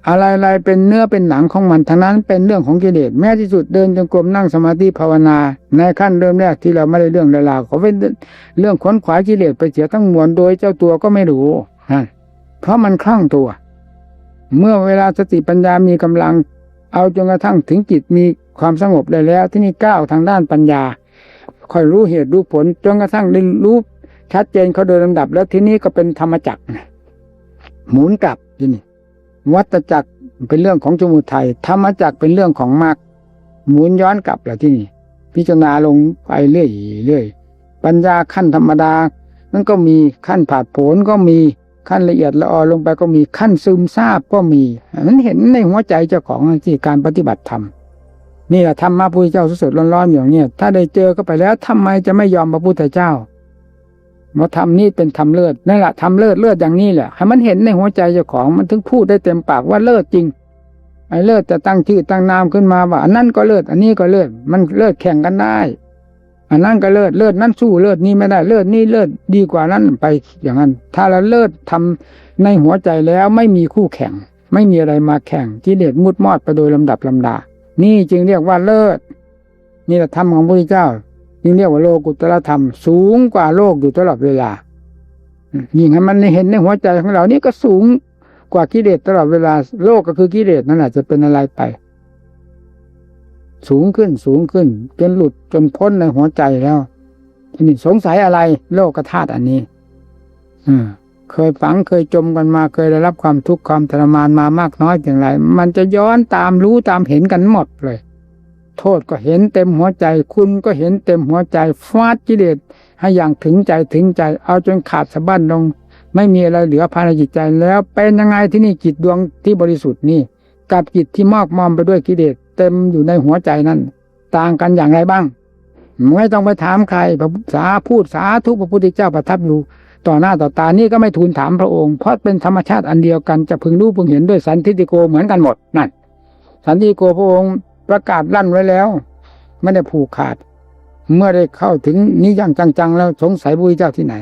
อะไรๆเป็นเนื้อเป็นหนังของมันทั้งนั้นเป็นเรื่องของกิเลสแม้ที่สุดเดินจงกรมนั่งสมาธิภาวนาในขั้นเริ่มแรกที่เราไม่ได้เรื่องราวเขาเป็นเรื่องขวนขวายกิเลสไปเสียทั้งมวลโดยเจ้าตัวก็ไม่รู้เพราะมันคล่องตัวเมื่อเวลาสติปัญญามีกำลังเอาจนกระทั่งถึงจิตมีความสงบได้แล้วที่นี่ก้าวทางด้านปัญญาค่อยรู้เหตุรู้ผลจนกระทั่งได้รู้ชัดเจนเขาโดยลำดับแล้วที่นี้ก็เป็นธรรมจักรหมุนกลับที่นี่วัฏจักรเป็นเรื่องของสมุทัยธรรมจักรเป็นเรื่องของมรรคหมุนย้อนกลับแล้วที่นี่พิจารณาลงไปเรื่อยปัญญาขั้นธรรมดานั้นก็มีขั้นผาดโผนก็มีขั้นละเอียดละออลงไปก็มีขั้นซึมซาบก็มีมันเห็นในหัวใจเจ้าของที่การปฏิบัติธรรมนี่แหละธรรมะพระพุทธเจ้าสดๆร้อนๆอย่างนี้ถ้าได้เจอก็ไปแล้วทำไมจะไม่ยอมพระพุทธเจ้าว่าธรรมนี่เป็นธรรมเลิศนั่นแหละธรรมเลิศอย่างนี้แหละให้มันเห็นในหัวใจเจ้าของมันถึงพูดได้เต็มปากว่าเลิศจริงไอ้เลิศจะตั้งชื่อตั้งนามขึ้นมาว่าอันนั้นก็เลิศอันนี้ก็เลิศมันเลิศแข่งกันได้อันนั้นก็เลิศนั้นสู้เลิศนี้ไม่ได้เลิศนี้เลิศดีกว่านั้นไปอย่างนั้นถ้าเราเลิศทำในหัวใจแล้วไม่มีคู่แข่งไม่มีอะไรมาแข่งกิเลสมุดมอดไปโดยลำดับลำดานี่จึงเรียกว่าเลิศนี่แหละธรรมของพระพุทธเจ้าจึงเรียกว่าโลกุตตรธรรมสูงกว่าโลกอยู่ตลอดเวลายิ่งให้มันเห็นในหัวใจของเรานี่ก็สูงกว่ากิเลสตลอดเวลาโลกก็คือกิเลสนั่นแหละจะเป็นอะไรไปสูงขึ้นจนหลุดจนพ้นในหัวใจแล้วทีนี้สงสัยอะไรโลกธาตุอันนี้เคยฝังเคยจมกันมาเคยได้รับความทุกข์ความทรมานมามากน้อยอย่างไรมันจะย้อนตามรู้ตามเห็นกันหมดเลยโทษก็เห็นเต็มหัวใจคุณก็เห็นเต็มหัวใจฟาดกิเลสให้อย่างถึงใจเอาจนขาดสะบั้นลงไม่มีอะไรเหลือภายในจิตใจแล้วเป็นยังไงที่นี่จิตดวงที่บริสุทธิ์นี่กับจิตที่มอกมอมไปด้วยกิเลสเต็มอยู่ในหัวใจนั้นต่างกันอย่างไรบ้างไม่ต้องไปถามใครสาธุพระพุทธเจ้าประทับอยู่ต่อหน้าต่อตานี่ก็ไม่ทูลถามพระองค์เพราะเป็นธรรมชาติอันเดียวกันจะพึงรู้พึงเห็นด้วยสันทิฏฐิโกเหมือนกันหมดนั่นสันทิฏฐิโกพระองค์ประกาศลั่นไว้แล้วไม่ได้ผูกขาดเมื่อได้เข้าถึงนี้อย่างจังๆแล้วสงสัยพระพุทธเจ้าที่ไหน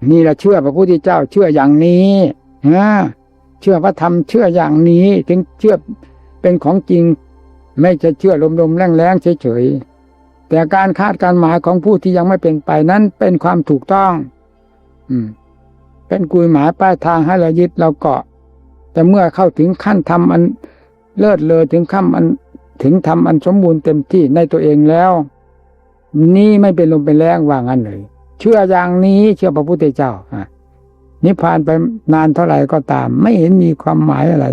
นี่แหละเชื่อพระพุทธเจ้าเชื่ออย่างนี้เชื่อพระธรรมเชื่ออย่างนี้ถึงเชื่อเป็นของจริงไม่จะเชื่อลมๆแรงๆเฉยๆแต่การคาดการหมายของผู้ที่ยังไม่เป็นไปนั้นเป็นความถูกต้องเป็นกุยหมายป้ายทางให้เรายึดเราเกาะแต่เมื่อเข้าถึงขั้นธรรมอันเลิศเลอถึงธรรมอันสมบูรณ์เต็มที่ในตัวเองแล้วนี่ไม่เป็นลมเป็นแรงว่างั้นเลยเชื่ออย่างนี้เชื่อพระพุทธเจ้านิพพานไปนานเท่าไหร่ก็ตามไม่เห็นมีความหมายอะไร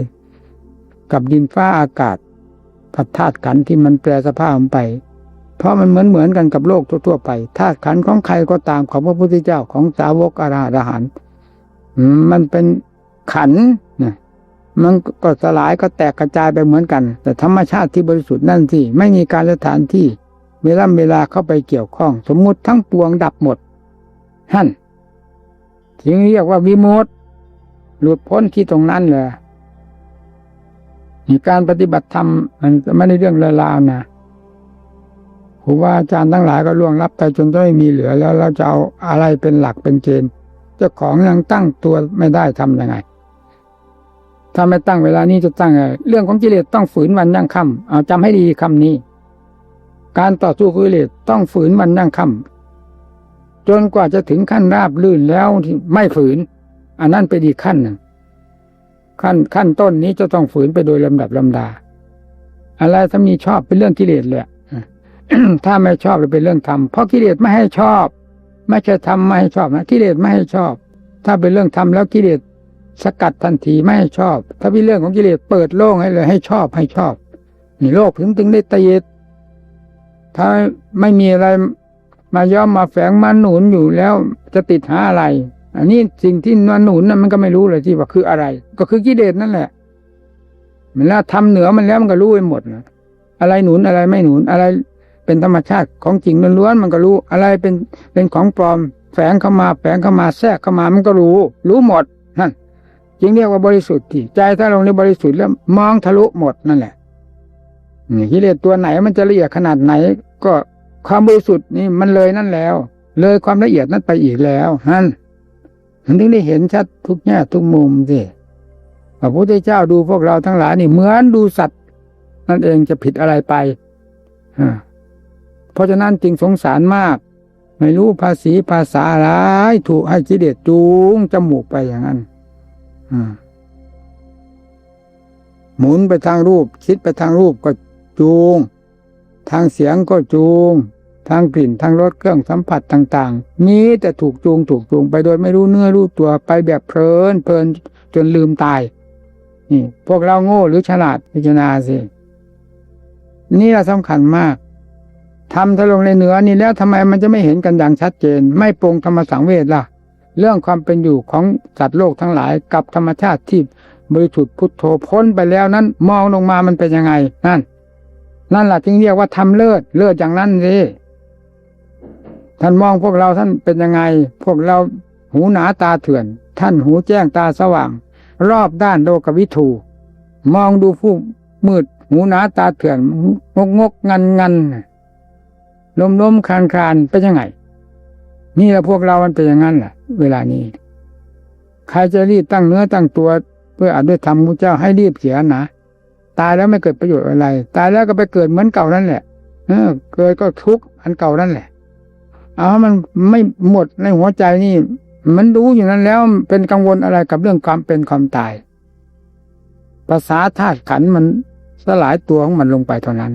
กับดินฟ้าอากาศธาตุขันธ์ที่มันแปรสภาพไปเพราะมันเหมือนกันกับโลกทั่วๆไปธาตุขันธ์ของใครก็ตามของพระพุทธเจ้าของสาวกอรหันต์มันเป็นขันธ์มันก็สลายก็แตกกระจายไปเหมือนกันแต่ธรรมชาติที่บริสุทธิ์นั่นสิไม่มีการสถานที่เวลาเข้าไปเกี่ยวข้องสมมุติทั้งปวงดับหมดหั่นจึงเรียกว่าวิมุตติหลุดพ้นที่ตรงนั้นเลยมีการปฏิบัติธรรมมันไม่ได้เรื่องราวนะครูบาอาจารย์ทั้งหลายก็ล่วงลับไปจนไม่มีเหลือแล้วเราจะเอาอะไรเป็นหลักเป็นเกณฑ์เจ้าของยังตั้งตัวไม่ได้ทำยังไงถ้าไม่ตั้งเวลานี้จะตั้งไงเรื่องของกิเลสต้องฝืนวันยั่งค่ำเอาจำให้ดีคำนี้การต่อสู้กิเลสต้องฝืนวันยั่งค่ำจนกว่าจะถึงขั้นราบลื่นแล้วไม่ฝืนอันนั้นเป็นอีกขั้นหนึ่งขั้นต้นนี้จะต้องฝืนไปโดยลำดับลำดาอะไรถ้ามีชอบเป็นเรื่องกิเลสเลย ถ้าไม่ชอบจะเป็นเรื่องธรรมเพราะกิเลสไม่ให้ชอบไม่ใช่ธรรมไม่ให้ชอบนะกิเลสไม่ให้ชอบถ้าเป็นเรื่องธรรมแล้วกิเลสสกัดทันทีไม่ให้ชอบถ้าเป็นเรื่องของกิเลสเปิดโล่งให้เลยให้ชอบนี่โลกถึงได้ตีถ้าไม่มีอะไรมาย้อมมาแฝงมาหนุนอยู่แล้วจะติดหาอะไรอันนี้สิ่งที่มาหนุนนั้นมันก็ไม่รู้เลยที่ว่าคืออะไรก็คือกิเลสนั่นแหละมันแล้วทำเหนือมันแล้วมันก็รู้ไปหมดนะอะไรหนุนอะไรไม่หนุนอะไร เป็นธรรมชาติของจริงล้วนๆมันก็รู้อะไรเป็นของปลอมแฝงเข้ามาแทรกเข้ามามันก็รู้หมดนั่นจึงเรียกว่าบริสุทธิ์ที่ใจถ้าลงในบริสุทธิ์แล้วมองทะลุหมดนั่นแหละนี่กิเลสตัวไหนมันจะละเอียดขนาดไหนก็ความบริสุทธิ์นี่มันเลยนั่นแล้วเลยความละเอียดนั้นไปอีกแล้วนั่นมันถึงได้เห็นชัดทุกแง่ทุกมุมสิพระพุทธเจ้าดูพวกเราทั้งหลายนี่เหมือนดูสัตว์นั่นเองจะผิดอะไรไปเพราะฉะนั้นจึงสงสารมากไม่รู้ภาษาอะไรถูกให้กิเลสจูงจมูกไปอย่างนั้นหมุนไปทางรูปคิดไปทางรูปก็จูงทางเสียงก็จูงทางกลิ่นทางรสเครื่องสัมผัสต่างๆมีแต่ถูกจูงไปโดยไม่รู้เนื้อรู้ตัวไปแบบเพลินจนลืมตายนี่พวกเราโง่หรือฉลาดพิจารณาสินี่แหละสำคัญมากทำทะลงในเหนือนี่แล้วทำไมมันจะไม่เห็นกันอย่างชัดเจนไม่ปรงธรรมสังเวชล่ะเรื่องความเป็นอยู่ของสัตว์โลกทั้งหลายกับธรรมชาติที่บริสุทธิ์พุทโธพ้นไปแล้วนั้นมองลงมามันเป็นยังไงนั่นแหละจึงเรียกว่าทำเลิศอย่างนั้นสิท่านมองพวกเราท่านเป็นยังไงพวกเราหูหนาตาเถื่อนท่านหูแจ้งตาสว่างรอบด้านโลกวิถูมองดูผู้มืดหูหนาตาเถื่อนงกงันล้มคลานเป็นยังไงนี่แหละพวกเรามันเป็นอย่างนั้นแหละเวลานี้ใครจะรีบตั้งเนื้อตั้งตัวเพื่ออาจด้วยธรรมพระเจ้าให้รีบเสียนะตายแล้วไม่เกิดประโยชน์อะไรตายแล้วก็ไปเกิดเหมือนเก่านั่นแหละเกิดก็ทุกข์อันเก่านั่นแหละเอามันไม่หมดในหัวใจนี่มันรู้อยู่นั้นแล้วเป็นกังวลอะไรกับเรื่องความเป็นความตายภาษาธาตุขันธ์มันสลายตัวของมันลงไปเท่านั้น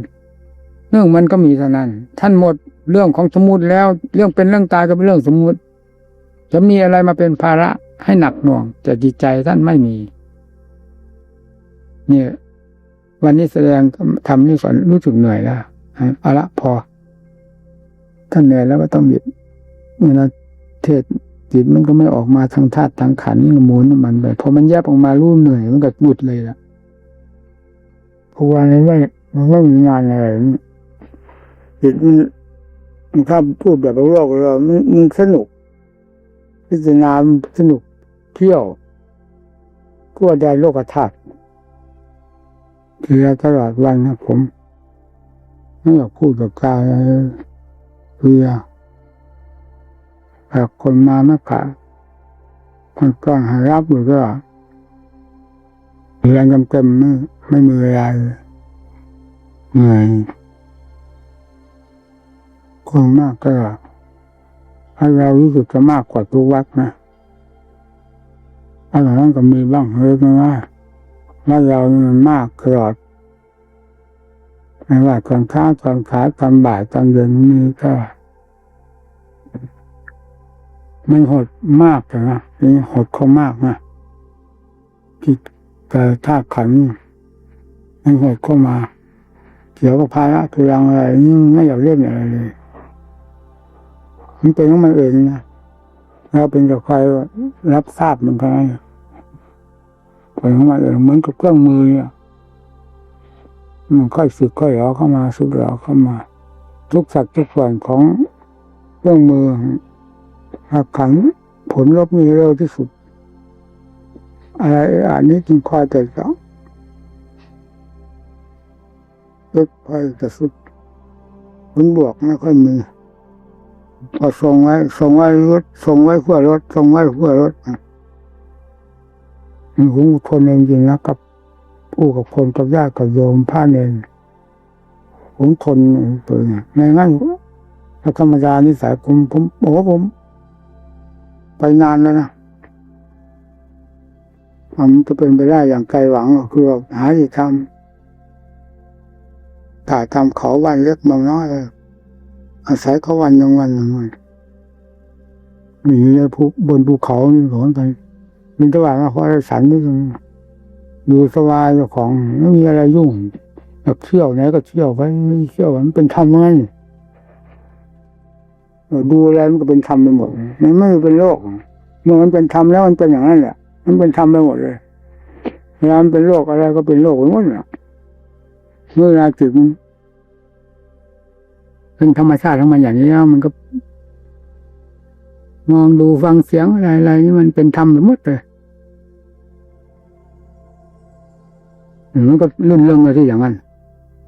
เรื่องมันก็มีเท่านั้นท่านหมดเรื่องของสมมุติแล้วเรื่องเป็นเรื่องตายก็เป็นเรื่องสมมุติจะมีอะไรมาเป็นภาระให้หนักหน่วงแต่จิตใจท่านไม่มีเนี่ยวันนี้แสดงทำนี่ก่อนรู้สึกเหนื่อยแล้วเอาละพอท่านเหนื่อยแล้วก็ต้องหยุดเมื่อเทศจิตมันก็ไม่ออกมาทางธาตุทางขันธ์นี่ก็หมุนมันไปพอมันแยบออกมารู้เหนื่อยมันก็บุดเลยล่ะเพราะว่ามันไม่มีงานอะไรจิตมันถ้าพูดแบบโลกเรามันสนุกพิจารณาสนุกเที่ยวทั่วได้โลกธาตุเที่ยวตลอดวันนะผมไม่อยากพูดกับกายเพื่อหากคนมาไม่ขาดมันก็หารับอยู่ก็แรงเต็มไม่มีเวลาเหนื่อยคนมากก็ให้เรารู้สึกจะมากกว่าทุกวัดนะอะไรนั้นก็มีบ้างเล็กน้อยว่าเรามันมากตลอดไม่ว่าตอนเช้าตอนขายตอนบ่ายตอนเย็นนี่ก็มันหดมากเลยนะนี่หดเขามากนะที่แต่ถ้าขันมันหดเข้ามาเกี่ยวกับภาระคืออะไรนี่ไม่อยากเล่นอะไรเลยมันเป็นของมันเองนะเราเป็นกับใครรับทราบมันเท่านั้นเป็นของมันเองเหมือนกับเครื่องมือเนี่ยมันค่อยสึกค่อยหล่อเข้ามาสึกหล่อเข้ามาทุกสัดทุกส่วนของเครื่องมือหักขันผลลบมีเร็วที่สุดอะไรอันนี้จึงคอยแต่ก็ลดไปแต่สุดผลบวกไม่ค่อยมีพอส่งไว้รถส่งไว้ขั้วรถมีหูทนเองจริงนะกับผู้กับคนกับญาติกับโยมพระเนรผมทนตัวเนี่ยในงั้นธรรมดานิสัยผมผมไปนานแล้วนะมันจะเป็นไปได้อย่างไกลหวังก็คือหาที่ทำถ้าทำเขาวันเล็กบางน้อยเลยอาศัยเขาวันหนึ่งมีในบนภูเขานี่หลงไปมีตะวันมาคอยสันนี่อยู่สบายเจ้าของไม่มีอะไรยุ่งแบบเที่ยวไหนก็เที่ยวไปเที่ยวมันเป็นธรรมไงดูอะไรมันก็เป็นธรรมไปหมดมันไม่เป็นโลกเมื่อมันเป็นธรรมแล้วมันเป็นอย่างนั้นแหละมันเป็นธรรมไปหมดเลยเวลามันเป็นโลกอะไรก็เป็นโลกไปหมดเนี่ยเมื่อเวลาจิต เป็นธรรมชาติของมันอย่างนี้แล้วมันก็มองดูฟังเสียงอะไรๆนี่มันเป็นธรรมหมดเลยมันก็ลื่นเรื่องเลยที่อย่างนั้น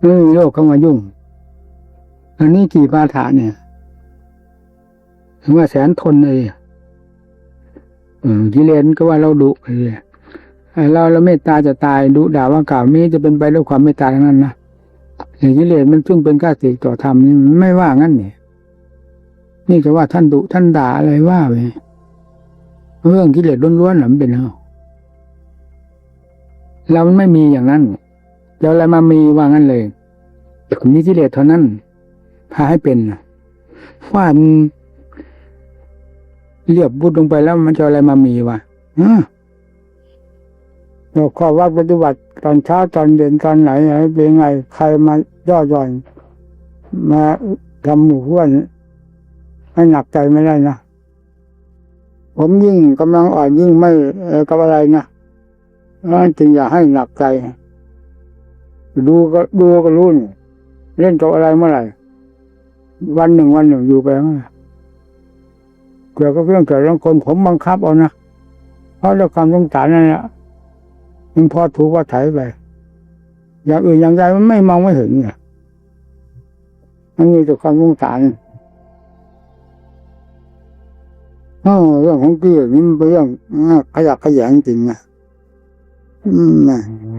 ไม่มีโลกเข้ามายุ่งอันนี้กี่ปาฐะเนี่ยถึงว่าแสนทนเลยกิเลสก็ว่าเราดุเลยเราเมตตาจะตายดุด่าว่ากล่าวนี้จะเป็นไปด้วยความเมตตาทั้งนั้นนะกิเลสมันซึ่งเป็นข้าศึกต่อธรรมนี่ไม่ว่างั้นนี่จะว่าท่านดุท่านด่าอะไรว่าไปเรื่องกิเลสล้วนๆหรือมันเป็นเรามันไม่มีอย่างนั้นจะอะไรมามีว่างั้นเลยมีกิเลสเท่านั้นพาให้เป็นฟาดเรียบบุดลงไปแล้วมันจะอะไรมามีวะเราข้อวัดปฏิบัติตอนเช้าตอนเย็นตอนไหนเป็นไงใครมาย่อหย่อนมาทำหมู่ห้วนให้หนักใจไม่ได้นะผมยิ่งกำลังอ่อนยิ่งไม่กับอะไรนะจึงอย่าให้หนักใจดูก็รู้เล่นกับอะไรเมื่อไหร่วันหนึ่งอยู่ไปเมื่อเกี่ยวกับเรื่องคนผมบังคับเอานะเพราะด้วยความสงสารนั่นแหละมันพอถูกว่าไถไปอย่างอื่นอย่างใดมันไม่มองไม่เห็นเนี่ยมันมีแต่ความสงสารเรื่องของกิเลสนี่มันเป็นเรื่องขยักขยงจริงนะ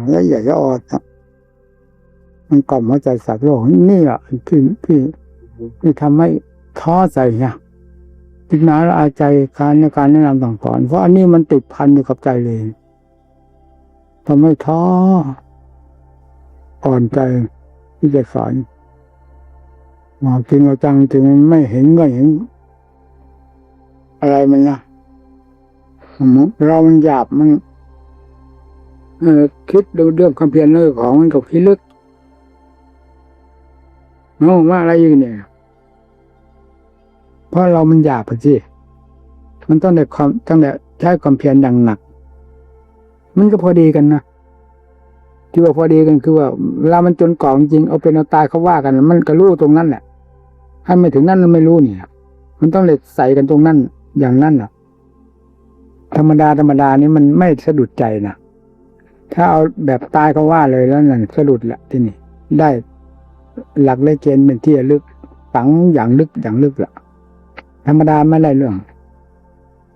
แล้วอย่าจะอดมันกล่อมหัวใจสัตว์โลกนี่แหละที่ทำให้ท้อใจนะพิจารณาละอายใจในการแนะนำสั่งสอนเพราะอันนี้มันติดพันอยู่กับใจเลยทำให้ท้ออ่อนใจที่จะสอนจริงเราจังจริงมันไม่เห็นก็เห็นอะไรมันนะเรามันหยาบมันคิดดูเรื่องความเพียรเรื่องของมันกับพิลึกว่าอะไรอยู่เนี่ยเพราะเรามันหยาบสิมันต้องได้ใช้ความเพียรอย่างหนักมันก็พอดีกันนะที่ว่าพอดีกันคือว่าเวลามันจนก่อจริงเอาเป็นเอาตายเขาว่ากันมันก็รู้ตรงนั้นแหละถ้าไม่ถึงนั้นมันไม่รู้เนี่ยมันต้องเลยใส่กันตรงนั้นอย่างนั้นน่ะธรรมดานี่มันไม่สะดุดใจนะถ้าเอาแบบตายเขาว่าเลยแล้วนั่นสะดุดแหละที่นี่ได้หลักเลยเกณฑ์เป็นที่ลึกฝังอย่างลึกละธรรมดาไม่ได้เรื่อง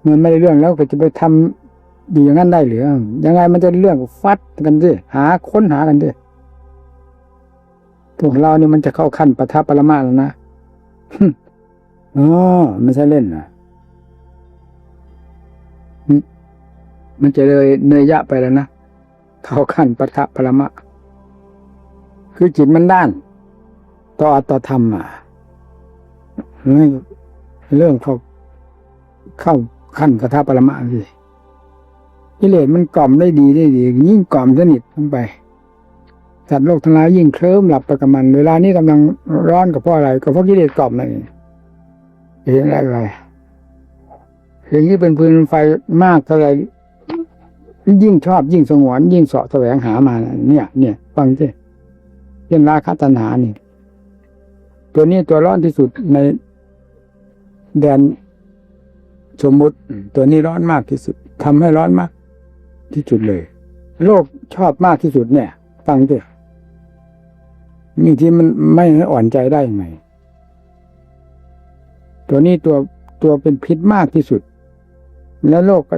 มันไม่ได้เรื่องแล้วก็จะไปทำดีอย่างนั้นได้หรือยังไงมันจะเรื่องฟัดกันสิค้นหากันสิพวกเรานี่มันจะเข้าขั้นปทัปปรมาแล้วนะไม่ใช่เล่นนะมันจะเลยเนยยะไปแล้วนะเข้าขั้นปทัปปรมะคือจิตมันด้านต่อธรรมเรื่องเข้าขั้นปทัปปรมะสิกิเลสมันกล่อมได้ดียิ่งกล่อมสนิทลงไปสัตว์โลกทั้งหลายยิ่งเคลิ้มหลับไปกับมันเวลานี้กำลังร้อนกับเพราะอะไรก็เพราะกิเลสกล่อมนั่นเองเห็นอะไรอย่างนี้เป็นปืนไฟมากเท่าไรยิ่งชอบยิ่งสงวนยิ่งเสาะแสวงหามาเนี่ยฟังสิเช่นราคะตัณหานี่ตัวนี้ตัวร้อนที่สุดในแดนสมมุติตัวนี้ร้อนมากที่สุดทำให้ร้อนมากที่สุดเลยโลกชอบมากที่สุดเนี่ยฟังสิมีที่มันไม่อ่อนใจได้ยังไงตัวนี้ตัวเป็นพิษมากที่สุดแล้วโลกก็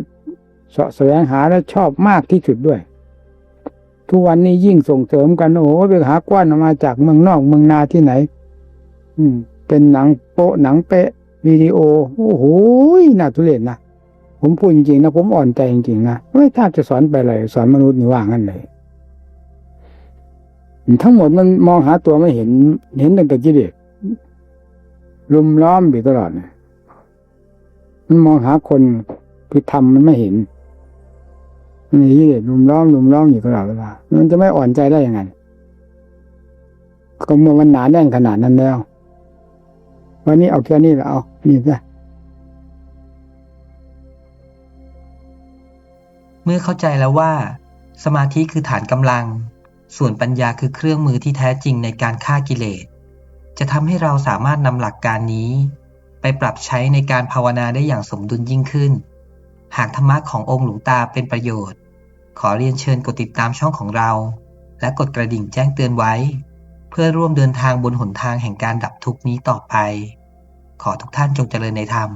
เสาะแสวงหาและชอบมากที่สุดด้วยทุกวันนี้ยิ่งส่งเสริมกันโอ้โหไปหากว้านมาจากเมืองนอกเมืองนาที่ไหนเป็นหนังโป๊ะหนังเป๊ะวิดีโอโอ้โหน่าทุเรศนะผมพูดจริงๆนะผมอ่อนใจจริงๆนะไม่ถ้าจะสอนไปอะไรสอนมนุษย์นี่ว่างั้นเลยทั้งหมดมันมองหาตัวไม่เห็นตั้งแต่กิเลสรุมล้อมอยู่ตลอดเนี่ยมันมองหาคนคือธรรมมันไม่เห็นนี่กิเลสรุมล้อมอยู่ตลอดเวลามันจะไม่อ่อนใจได้ยังไงก็เมื่อมันหนาแน่นขนาดนั้นแล้ววันนี้เอาแค่นี้แหละเอานี่ซะ
เมื่อเข้าใจแล้วว่าสมาธิคือฐานกำลังส่วนปัญญาคือเครื่องมือที่แท้จริงในการฆ่ากิเลส จะทำให้เราสามารถนำหลักการนี้ไปปรับใช้ในการภาวนาได้อย่างสมดุลยิ่งขึ้น หากธรรมะขององค์หลวงตาเป็นประโยชน์ขอเรียนเชิญกดติดตามช่องของเราและกดกระดิ่งแจ้งเตือนไว้เพื่อร่วมเดินทางบนหนทางแห่งการดับทุกข์นี้ต่อไปขอทุกท่านจงเจริญในธรรม